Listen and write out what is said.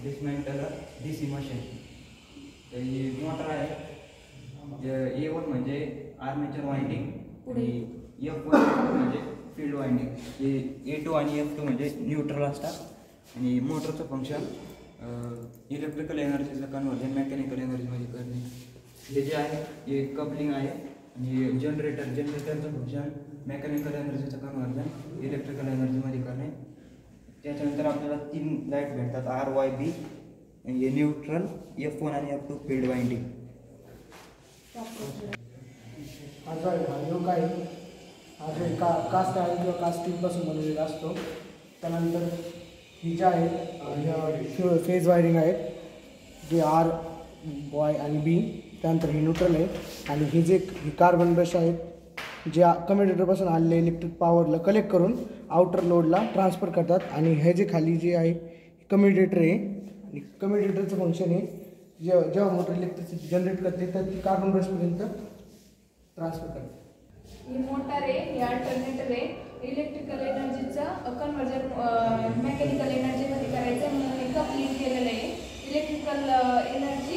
Dismantle DC machine. तर ही motor आहे. A1 म्हणजे आर्मेचर वाइंडिंग आणि F1 म्हणजे फील्ड वाइंडिंग. हे A2 आणि F2 म्हणजे न्यूट्रल असतात. आणि मोटरचं फंक्शन इलेक्ट्रिकल एनर्जीचं कन्व्हर्जन मेकॅनिकल एनर्जीमध्ये करणे. हे जे आहे हे कपलिंग आहे. आणि जनरेटरचं फंक्शन मेकॅनिकल एनर्जीचं कन्व्हर्जन इलेक्ट्रिकल एनर्जीमध्ये करणे. त्याच्यानंतर आपल्याला 3 लाईट भेटतात RYB. हे न्यूट्रल, F1 आणि F2 फील्ड वाइंडिंग. हा जो काय हा जो कास्ट आहे किंवा कास्टिंगपासून बनवलेला असतो. त्यानंतर ही ज्या आहेत फेज वायरिंग आहेत जे RY आणि B. त्यानंतर ही न्यूट्रल आहे. आणि हे जे कार्बन ब्रश आहेत जे कम्युटेटरपासून आलेले इलेक्ट्रिक पॉवरला कलेक्ट करून आउटर लोडला ट्रान्सफर करतात. आणि हे जे खाली जे आहे कम्युटेटर आहे. आणि कम्युटेटरचं फंक्शन आहे जेव्हा मोटर इलेक्ट्रिसिटी जनरेट करते तर ती कार्बन ब्रशपर्यंत ट्रान्सफर करते. ही मोटर आहे, ही अल्टरनेटर आहे. इलेक्ट्रिकल एनर्जीचं कन्व्हर्जन मेकॅनिकल एनर्जीमध्ये करायचं म्हणून हे कपलिंग केलेलं आहे. Electrical energy